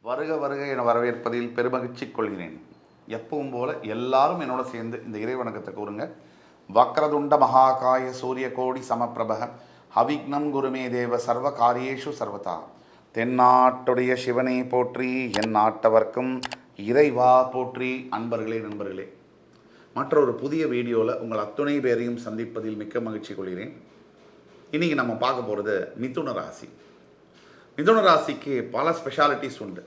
வருக வருக என வரவேற்பதில் பெருமகிழ்ச்சி கொள்கிறேன். எப்பவும் போல எல்லாரும் என்னோட சேர்ந்து இந்த இறை வணக்கத்தை கூறுங்க. வக்ரதுண்ட மகாகாய சூரிய கோடி சமப்பிரபக அவிக்னம் குருமே தேவ சர்வ காரியேஷு சர்வதா. தென்னாட்டுடைய சிவனை போற்றி, என் நாட்டவர்க்கும் இறைவா போற்றி. அன்பர்களே, நண்பர்களே, மற்றொரு புதிய வீடியோவில் உங்கள் அத்துணை பேரையும் சந்திப்பதில் மிக்க மகிழ்ச்சி கொள்கிறேன். இன்றைக்கி நம்ம பார்க்க போகிறது மிதுன ராசி. மிதுன ராசிக்கு பல ஸ்பெஷாலிட்டிஸ் உண்டு.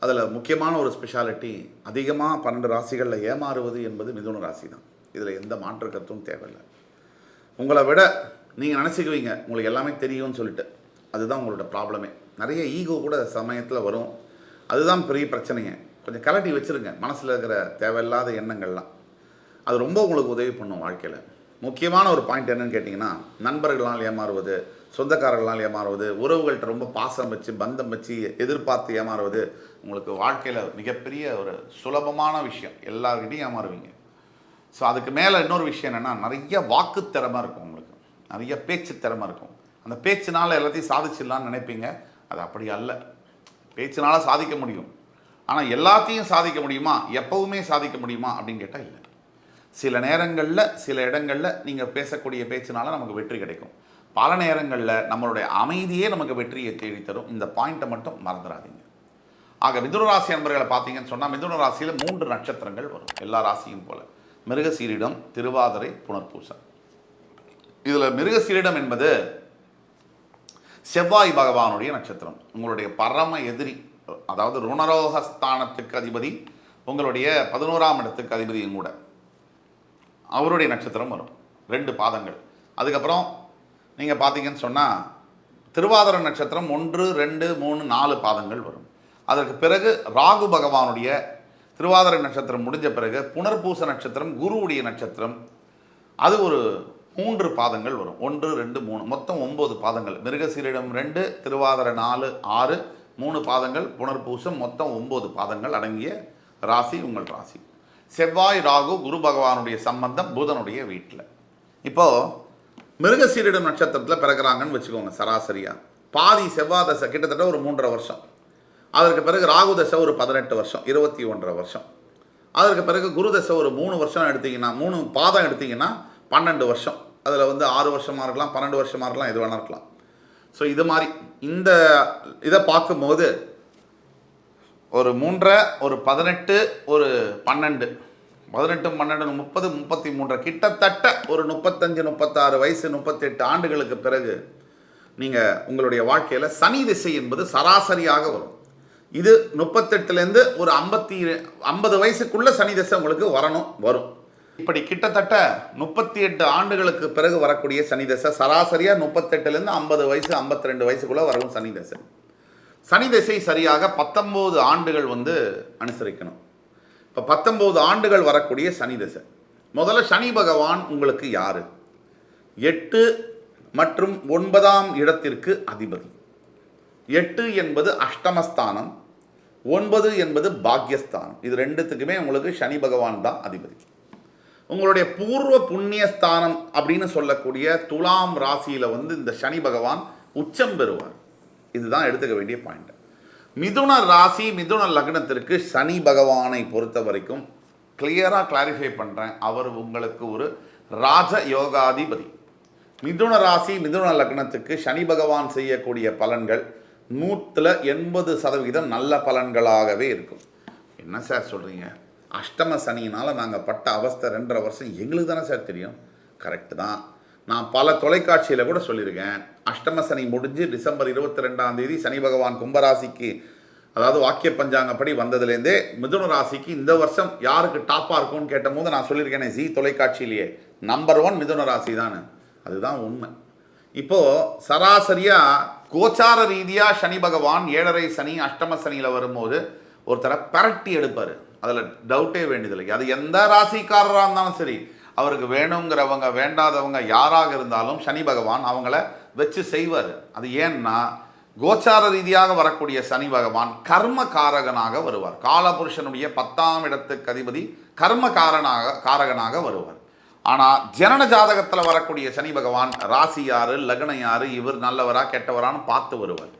அதில் முக்கியமான ஒரு ஸ்பெஷாலிட்டி, அதிகமாக 12 ராசிகளில் ஏமாறுவது என்பது மிதுன ராசி தான். இதில் எந்த மாற்று கருத்தும் தேவையில்லை. உங்களை விட நீங்கள் நினச்சிக்குவீங்க உங்களுக்கு எல்லாமே தெரியும்னு சொல்லிட்டு. அதுதான் உங்களோட ப்ராப்ளமே. நிறைய ஈகோ கூட சமயத்தில் வரும். அதுதான் பெரிய பிரச்சனைங்க. கொஞ்சம் கலட்டி வச்சுருங்க மனசில் இருக்கிற தேவையில்லாத எண்ணங்கள்லாம். அது ரொம்ப உங்களுக்கு உதவி பண்ணும் வாழ்க்கையில். முக்கியமான ஒரு பாயிண்ட் என்னன்னு கேட்டிங்கன்னா, நண்பர்களால் ஏமாறுவது, சொந்தக்காரர்களால் ஏமாறுவது, உறவுகள்கிட்ட ரொம்ப பாசம் வச்சு பந்தம் வச்சு எதிர்பார்த்து ஏமாறுவது உங்களுக்கு வாழ்க்கையில் மிகப்பெரிய ஒரு சுலபமான விஷயம். எல்லார்கிட்டையும் ஏமாறுவீங்க. ஸோ அதுக்கு மேலே இன்னொரு விஷயம் என்னென்னா, நிறைய வாக்கு திறமை இருக்கும் உங்களுக்கு, நிறைய பேச்சு திறமை இருக்கும். அந்த பேச்சினால் எல்லாத்தையும் சாதிச்சிடலான்னு நினைப்பீங்க. அது அப்படி அல்ல. பேச்சினால் சாதிக்க முடியும், ஆனால் எல்லாத்தையும் சாதிக்க முடியுமா, எப்போவுமே சாதிக்க முடியுமா அப்படின்னு கேட்டால் இல்லை. சில நேரங்களில் சில இடங்களில் நீங்கள் பேசக்கூடிய பேச்சினால நமக்கு வெற்றி கிடைக்கும். பல நேரங்களில் நம்மளுடைய அமைதியே நமக்கு வெற்றியை தேடித்தரும். இந்த பாயிண்ட்டை மட்டும் மறந்துடாதீங்க. ஆக மிதுன ராசி நண்பர்களை பார்த்தீங்கன்னு சொன்னால், மிதுன ராசியில் 3 நட்சத்திரங்கள் வரும், எல்லா ராசியும் போல. மிருகசீரிடம், திருவாதிரை, புனர்பூசம். இதில் மிருகசீரிடம் என்பது செவ்வாய் பகவானுடைய நட்சத்திரம். உங்களுடைய பரம எதிரி, அதாவது ருணரோகஸ்தானத்துக்கு அதிபதி, உங்களுடைய 11ஆம் இடத்துக்கு அதிபதியும் கூட அவருடைய நட்சத்திரம் வரும். 2 பாதங்கள். அதுக்கப்புறம் நீங்கள் பார்த்தீங்கன்னு சொன்னால் திருவாதிரை நட்சத்திரம் 1, 2, 3, 4 பாதங்கள் வரும். அதற்கு பிறகு ராகு பகவானுடைய திருவாதிரை நட்சத்திரம் முடிஞ்ச பிறகு புனர்பூச நட்சத்திரம் குருவுடைய நட்சத்திரம், அது ஒரு 3 பாதங்கள் வரும். 1, 2, 3, மொத்தம் 9 பாதங்கள். மிருகசீரிடம் 2, திருவாதிரை 4, 6, 3 பாதங்கள், புனர்பூசம், மொத்தம் 9 பாதங்கள் அடங்கிய ராசி உங்கள் ராசி. செவ்வாய் ராகு குரு பகவானுடைய சம்பந்தம் புதனுடைய வீட்டில். இப்போது மிருகசீரிடம் நட்சத்திரத்தில் பிறகுறாங்கன்னு வச்சுக்கோங்க. சராசரியாக பாதி செவ்வாய் தசை கிட்டத்தட்ட ஒரு 3.5 வருஷம். அதற்கு பிறகு ராகு தசை ஒரு 18 வருஷம், 21.5 வருஷம். அதற்கு பிறகு குரு தசை ஒரு 3 வருஷம் எடுத்திங்கன்னா, 3 பாதம் எடுத்திங்கன்னா 12 வருஷம். அதில் 6 வருஷமாக இருக்கலாம், 12 வருஷமாக இருக்கலாம், எது வேணா இருக்கலாம். ஸோ இது மாதிரி இந்த இதை பார்க்கும்போது ஒரு 3, ஒரு 18, ஒரு 12, 18, 12, 30, 33, கிட்டத்தட்ட ஒரு 35, 36 வயசு, 38 ஆண்டுகளுக்கு பிறகு நீங்கள் உங்களுடைய வாழ்க்கையில் சனி திசை என்பது சராசரியாக வரும். இது 38லேருந்து ஒரு 50 வயசுக்குள்ளே சனி திசை உங்களுக்கு வரும். இப்படி கிட்டத்தட்ட 38 ஆண்டுகளுக்கு பிறகு வரக்கூடிய சனி திசை சராசரியாக 38லேருந்து 50 வயசு, 52 வயசுக்குள்ளே வரும் சனி திசை. சனி திசை சரியாக 19 ஆண்டுகள் அனுசரிக்கணும். இப்போ 19 ஆண்டுகள் வரக்கூடிய சனி திசை. முதல்ல சனி பகவான் உங்களுக்கு யார்? 8 மற்றும் 9ஆம் இடத்திற்கு அதிபதி. 8 என்பது அஷ்டமஸ்தானம், 9 என்பது பாக்யஸ்தானம். இது 2த்துக்குமே உங்களுக்கு சனி பகவான் தான் அதிபதி. உங்களுடைய பூர்வ புண்ணியஸ்தானம் அப்படின்னு சொல்லக்கூடிய துலாம் ராசியில் இந்த சனி பகவான் உச்சம் பெறுவார். இதுதான் எடுத்துக்க வேண்டிய பாயிண்ட். மிதுன ராசி மிதுன லக்னத்திற்கு சனி பகவானை பொறுத்த வரைக்கும் கிளியராக கிளாரிஃபை பண்ணுறேன், அவர் உங்களுக்கு ஒரு ராஜ யோகாதிபதி. மிதுன ராசி மிதுன லக்னத்துக்கு சனி பகவான் செய்யக்கூடிய பலன்கள் 180% நல்ல பலன்களாகவே இருக்கும். என்ன சார் சொல்கிறீங்க? அஷ்டம சனியினால் நாங்கள் பட்ட அவஸ்தை 2.5 வருஷம் எங்களுக்கு தானே சார் தெரியும். கரெக்டு தான். நான் பல தொலைக்காட்சியில் கூட சொல்லியிருக்கேன். அஷ்டம சனி முடிஞ்சு டிசம்பர் 22ஆம் தேதி சனி பகவான் கும்பராசிக்கு, அதாவது வாக்கிய பஞ்சாங்கப்படி வந்ததுலேருந்தே மிதுன ராசிக்கு இந்த வருஷம் யாருக்கு டாப்பாக இருக்கும்னு கேட்டபோது நான் சொல்லியிருக்கேனே ஜி தொலைக்காட்சியிலேயே, நம்பர் 1 மிதுன ராசி தானே. அதுதான் உண்மை. இப்போது சராசரியாக கோச்சார ரீதியாக சனி பகவான் 7.5 சனி அஷ்டம சனியில் வரும்போது ஒருத்தரை பரட்டி எடுப்பார். அதில் டவுட்டே வேண்டியதில்லை. அது எந்த ராசிக்காரராக இருந்தாலும் சரி, அவருக்கு வேணுங்கிறவங்க வேண்டாதவங்க யாராக இருந்தாலும் சனி பகவான் அவங்கள வச்சு செய்வார். அது ஏன்னா கோச்சார ரீதியாக வரக்கூடிய சனி பகவான் கர்ம காரகனாக வருவார். காலபுருஷனுடைய 10ஆம் இடத்துக்கு அதிபதி கர்ம காரகனாக வருவார். ஆனால் ஜனன ஜாதகத்தில் வரக்கூடிய சனி பகவான் ராசி யாரு, லக்னம் யாரு, இவர் நல்லவரா கெட்டவரான்னு பார்த்து வருவார்.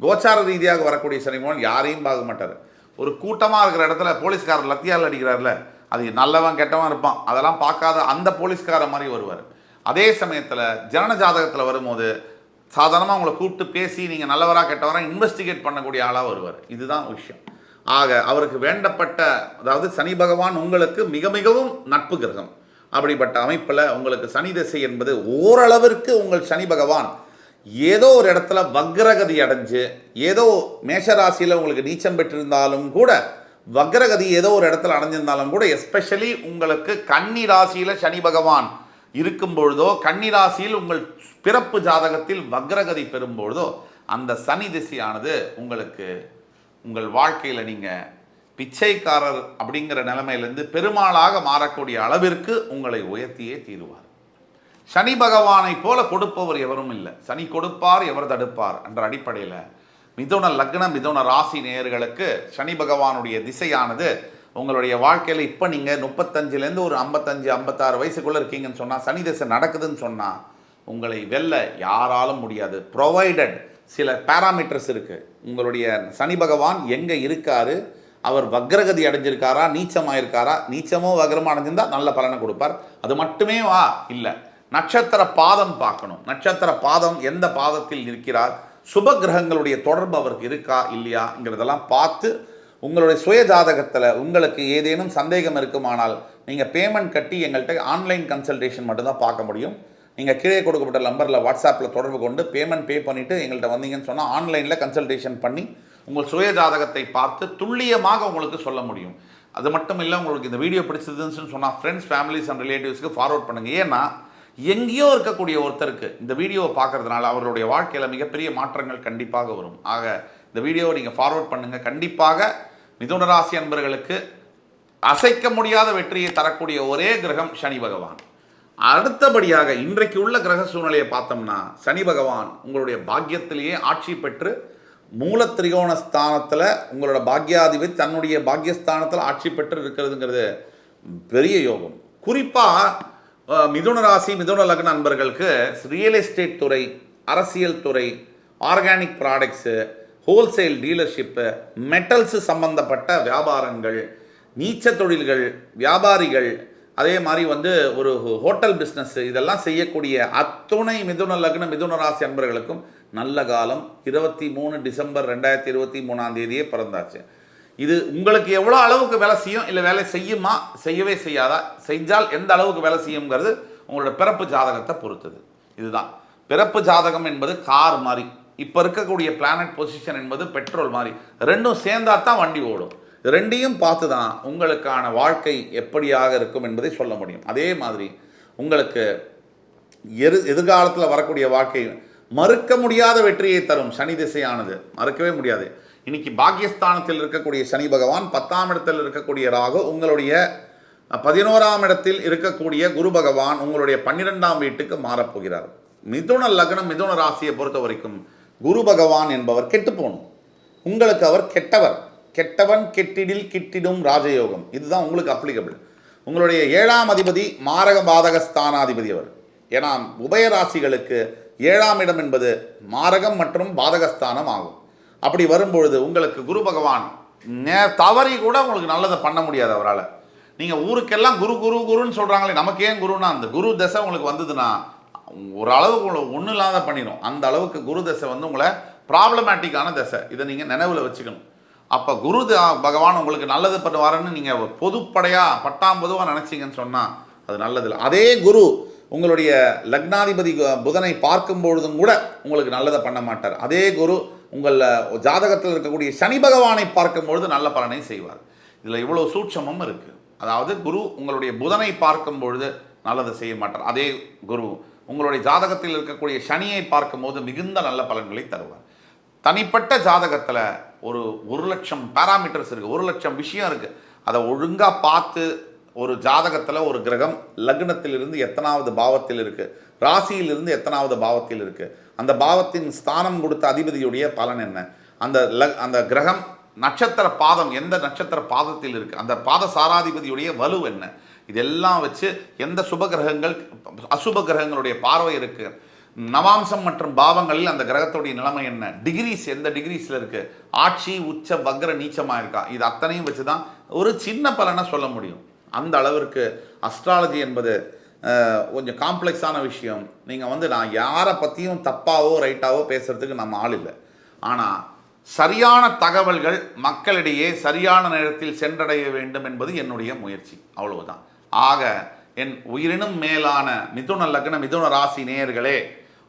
கோச்சார ரீதியாக வரக்கூடிய சனி பகவான் யாரையும் பார்க்க மாட்டார். ஒரு கூட்டமாக இருக்கிற இடத்துல போலீஸ்காரர் லத்தியால் அடிக்கிறார்ல, அது நல்லவன் கெட்டவன் இருப்பான், அதெல்லாம் பார்க்காத அந்த போலீஸ்கார மாதிரி வருவார். அதே சமயத்தில் ஜனன ஜாதகத்தில் வரும்போது சாதாரணமாக உங்களை கூப்பிட்டு பேசி நீங்கள் நல்லவராக கெட்டவராக இன்வெஸ்டிகேட் பண்ணக்கூடிய ஆளாக வருவார். இதுதான் விஷயம். ஆக அவருக்கு வேண்டப்பட்ட, அதாவது சனி பகவான் உங்களுக்கு மிக மிகவும் நட்பு கிரகம். அப்படிப்பட்ட அமைப்பில் உங்களுக்கு சனி திசை என்பது ஓரளவிற்கு உங்கள் சனி பகவான் ஏதோ ஒரு இடத்துல வக்ரகதி அடைஞ்சு, ஏதோ மேஷராசியில் உங்களுக்கு நீச்சம் பெற்றிருந்தாலும் கூட, வக்ரகதி ஏதோ ஒரு இடத்துல அடைஞ்சிருந்தாலும் கூட, எஸ்பெஷலி உங்களுக்கு கன்னி ராசியில் சனி பகவான் இருக்கும் பொழுதோ, கன்னி ராசியில் உங்கள் பிறப்பு ஜாதகத்தில் வக்ரகதி பெறும்பொழுதோ, அந்த சனி திசையானது உங்களுக்கு உங்கள் வாழ்க்கையில் நீங்கள் பிச்சைக்காரர் அப்படிங்கிற நிலைமையிலேருந்து பெருமாளாக மாறக்கூடிய அளவிற்கு உங்களை உயர்த்தியே தீருவார். சனி பகவானை போல கொடுப்பவர் எவரும் இல்லை. சனி கொடுப்பார், எவர் தடுப்பார் என்ற அடிப்படையில் மிதுன லக்ன மிதுன ராசி நேயர்களுக்கு சனி பகவானுடைய திசையானது உங்களுடைய வாழ்க்கையில் இப்போ நீங்கள் 35லேருந்து ஒரு 55 56 வயசுக்குள்ளே இருக்கீங்கன்னு சொன்னால், சனி திசை நடக்குதுன்னு சொன்னால் உங்களை வெல்ல யாராலும் முடியாது. ப்ரொவைடட் சில பேராமீட்டர்ஸ் இருக்குது. உங்களுடைய சனி பகவான் எங்கே இருக்காரு, அவர் வக்ரகதி அடைஞ்சிருக்காரா, நீச்சமாயிருக்காரா, நீச்சமோ வக்ரமோ அடைஞ்சிருந்தால் நல்ல பலனை கொடுப்பார். அது மட்டுமே இல்லை, நட்சத்திர பாதம் பார்க்கணும். நட்சத்திர பாதம் எந்த பாதத்தில் இருக்கிறார், சுப கிரகங்களுடைய தொடர்பு அவருக்கு இருக்கா இல்லையாங்கிறதெல்லாம் பார்த்து உங்களுடைய சுய ஜாதகத்தில் உங்களுக்கு ஏதேனும் சந்தேகம் இருக்குமானால் நீங்கள் பேமெண்ட் கட்டி எங்கள்கிட்ட ஆன்லைன் கன்சல்டேஷன் மட்டும்தான் பார்க்க முடியும். நீங்கள் கீழே கொடுக்கப்பட்ட நம்பரில் வாட்ஸ்அப்பில் தொடர்பு கொண்டு பேமெண்ட் பே பண்ணிவிட்டு எங்கள்கிட்ட வந்தீங்கன்னு சொன்னால் ஆன்லைனில் கன்சல்டேஷன் பண்ணி உங்கள் சுய ஜாதகத்தை பார்த்து துல்லியமாக உங்களுக்கு சொல்ல முடியும். அது மட்டும் இல்லை, உங்களுக்கு இந்த வீடியோ பிடிச்சதுன்னு சொன்னால் ஃப்ரெண்ட்ஸ், ஃபேமிலிஸ் அண்ட் ரிலேட்டிவ்ஸ்க்கு ஃபார்வர்ட் பண்ணுங்கள். ஏன்னா எங்கேயோ இருக்கக்கூடிய ஒருத்தருக்கு இந்த வீடியோவை பார்க்கறதுனால அவருடைய வாழ்க்கையில் மிகப்பெரிய மாற்றங்கள் கண்டிப்பாக வரும். ஆக இந்த வீடியோவை நீங்கள் ஃபார்வர்ட் பண்ணுங்கள். கண்டிப்பாக மிதுன ராசி அன்பர்களுக்கு அசைக்க முடியாத வெற்றியை தரக்கூடிய ஒரே கிரகம் சனி பகவான். அடுத்தபடியாக இன்றைக்கு உள்ள கிரக சூழ்நிலையை பார்த்தோம்னா, சனி பகவான் உங்களுடைய பாக்கியத்திலேயே ஆட்சி பெற்று மூல திரிகோண ஸ்தானத்தில் உங்களோட பாக்யாதிபதி தன்னுடைய பாக்யஸ்தானத்தில் ஆட்சி பெற்று இருக்கிறதுங்கிறது பெரிய யோகம். குறிப்பாக மிதுன ராசி மிதுன லக்ன நண்பர்களுக்கு ரியல் எஸ்டேட் துறை, அரசியல் துறை, organic products, wholesale dealership, metals சம்பந்தப்பட்ட வியாபாரங்கள், நீச்ச தொழில்கள், வியாபாரிகள், அதே மாதிரி ஒரு ஹோட்டல் பிஸ்னஸ்ஸு, இதெல்லாம் செய்யக்கூடிய அத்துணை மிதுன லக்ன மிதுன ராசி அன்பர்களுக்கும் நல்ல காலம். 23 டிசம்பர் 2023 பிறந்தாச்சு. இது உங்களுக்கு எவ்வளோ அளவுக்கு வேலை செய்யும், இல்லை வேலை செய்யுமா, செய்யவே செய்யாதா, செஞ்சால் எந்த அளவுக்கு வேலை செய்யுங்கிறது உங்களோட பிறப்பு ஜாதகத்தை பொறுத்தது. இதுதான் பிறப்பு ஜாதகம் என்பது கார் மாதிரி, இப்போ இருக்கக்கூடிய பிளானட் பொசிஷன் என்பது பெட்ரோல் மாதிரி. ரெண்டும் சேர்ந்தா தான் வண்டி ஓடும். ரெண்டையும் பார்த்து தான் உங்களுக்கான வாழ்க்கை எப்படியாக இருக்கும் என்பதை சொல்ல முடியும். அதே மாதிரி உங்களுக்கு எதிர்காலத்தில் வரக்கூடிய வாழ்க்கை மறுக்க முடியாத வெற்றியை தரும் சனி திசையானது. மறுக்கவே முடியாது. இன்னைக்கு பாக்யஸ்தானத்தில் இருக்கக்கூடிய சனி பகவான், 10ஆம் இடத்தில் இருக்கக்கூடிய ராகு, உங்களுடைய 11ஆம் இடத்தில் இருக்கக்கூடிய குரு பகவான் உங்களுடைய 12ஆம் வீட்டுக்கு மாறப்போகிறார். மிதுன லக்னம் மிதுன ராசியை பொறுத்த வரைக்கும் குரு பகவான் என்பவர் கெட்டு போகணும். உங்களுக்கு அவர் கெட்டவர். கெட்டவன் கெட்டிடில் கிட்டிடும் ராஜயோகம். இதுதான் உங்களுக்கு அப்ளிகபிள். உங்களுடைய 7ஆம் அதிபதி மாரக பாதக ஸ்தானாதிபதி அவர். ஏன்னா உபயராசிகளுக்கு 7ஆம் இடம் என்பது மாரகம் மற்றும் பாதகஸ்தானம் ஆகும். அப்படி வரும்பொழுது உங்களுக்கு குரு பகவான் தவறி கூட உங்களுக்கு நல்லதை பண்ண முடியாது அவரால். நீங்கள் ஊருக்கெல்லாம் குரு குரு குருன்னு சொல்கிறாங்களே, நமக்கு ஏன் குருன்னா, அந்த குரு தசை உங்களுக்கு வந்ததுன்னா ஒரு அளவுக்கு உங்களை ஒன்றும் இல்லாத பண்ணிடும். அந்த அளவுக்கு குரு தசை உங்களை ப்ராப்ளமேட்டிக்கான தசை. இதை நீங்கள் நினைவில் வச்சுக்கணும். அப்போ குரு பகவான் உங்களுக்கு நல்லது பண்ணுவாருன்னு நீங்கள் பொதுப்படையாக பொதுவாக நினச்சிங்கன்னு சொன்னால் அது நல்லதில்லை. அதே குரு உங்களுடைய லக்னாதிபதி புதனை பார்க்கும் பொழுதும் கூட உங்களுக்கு நல்லதை பண்ண மாட்டார். அதே குரு உங்கள் ஜாதகத்தில் இருக்கக்கூடிய சனி பகவானை பார்க்கும் பொழுது நல்ல பலனை செய்வார். இதில் இவ்வளோ சூட்சமும் இருக்குது. அதாவது குரு உங்களுடைய புதனை பார்க்கும் பொழுது நல்லதை செய்ய மாட்டார். அதே குரு உங்களுடைய ஜாதகத்தில் இருக்கக்கூடிய சனியை பார்க்கும்போது மிகுந்த நல்ல பலன்களை தருவார். தனிப்பட்ட ஜாதகத்தில் ஒரு 1,00,000 பேராமீட்டர்ஸ் இருக்குது, 1,00,000 விஷயம் இருக்குது. அதை ஒழுங்காக பார்த்து ஒரு ஜாதகத்தில் ஒரு கிரகம் லக்னத்திலிருந்து எத்தனாவது பாவத்தில் இருக்குது, ராசியிலிருந்து எத்தனாவது பாவத்தில் இருக்குது, அந்த பாவத்தின் ஸ்தானம் கொடுத்த அதிபதியுடைய பலன் என்ன, அந்த கிரகம் நட்சத்திர பாதம் எந்த நட்சத்திர பாதத்தில் இருக்குது, அந்த பாத சாராதிபதியுடைய வலு என்ன, இதெல்லாம் வச்சு எந்த சுப கிரகங்கள் அசுப கிரகங்களுடைய பார்வை இருக்குது, நவாம்சம் மற்றும் பாவங்களில் அந்த கிரகத்துடைய நிலைமை என்ன, டிகிரிஸ் எந்த டிகிரிஸில் இருக்குது, ஆட்சி உச்ச வக்ர நீச்சமாக இருக்கா, இது அத்தனையும் வச்சு தான் ஒரு சின்ன பலனை சொல்ல முடியும். அந்த அளவிற்கு அஸ்ட்ராலஜி என்பது கொஞ்சம் காம்ப்ளெக்ஸான விஷயம். நீங்கள் நான் யாரை பற்றியும் தப்பாவோ ரைட்டாவோ பேசுகிறதுக்கு நம்ம ஆள் இல்லை. ஆனால் சரியான தகவல்கள் மக்களிடையே சரியான நேரத்தில் சென்றடைய வேண்டும் என்பது என்னுடைய முயற்சி, அவ்வளவுதான். ஆக என் உயிரினும் மேலான மிதுன லக்ன மிதுன ராசி நேயர்களே,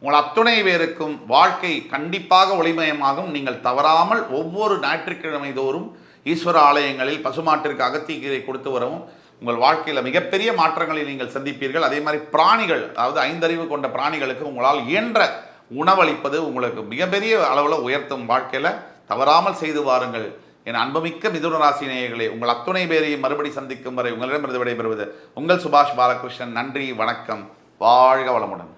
உங்கள் அத்துணை பேருக்கும் வாழ்க்கை கண்டிப்பாக ஒளிமயமாகும். நீங்கள் தவறாமல் ஒவ்வொரு ஞாயிற்றுக்கிழமை தோறும் ஈஸ்வர ஆலயங்களில் பசுமாட்டிற்கு அகத்திக்கீரை கொடுத்து வரவும் உங்கள் வாழ்க்கையில் மிகப்பெரிய மாற்றங்களை நீங்கள் சந்திப்பீர்கள். அதே மாதிரி பிராணிகள், அதாவது 5 அறிவு கொண்ட பிராணிகளுக்கு உங்களால் இயன்ற உணவளிப்பது உங்களுக்கு மிகப்பெரிய அளவில் உயர்த்தும். வாழ்க்கையில் தவறாமல் செய்து வாருங்கள். என் அன்புமிக்க மிதுன ராசி நேயர்களே, உங்கள் அத்துணை பேரையும் மறுபடி சந்திக்கும் வரை உங்களிடமிருந்து விடைபெறுவது உங்கள் சுபாஷ் பாலகிருஷ்ணன். நன்றி, வணக்கம், வாழ்க வளமுடன்.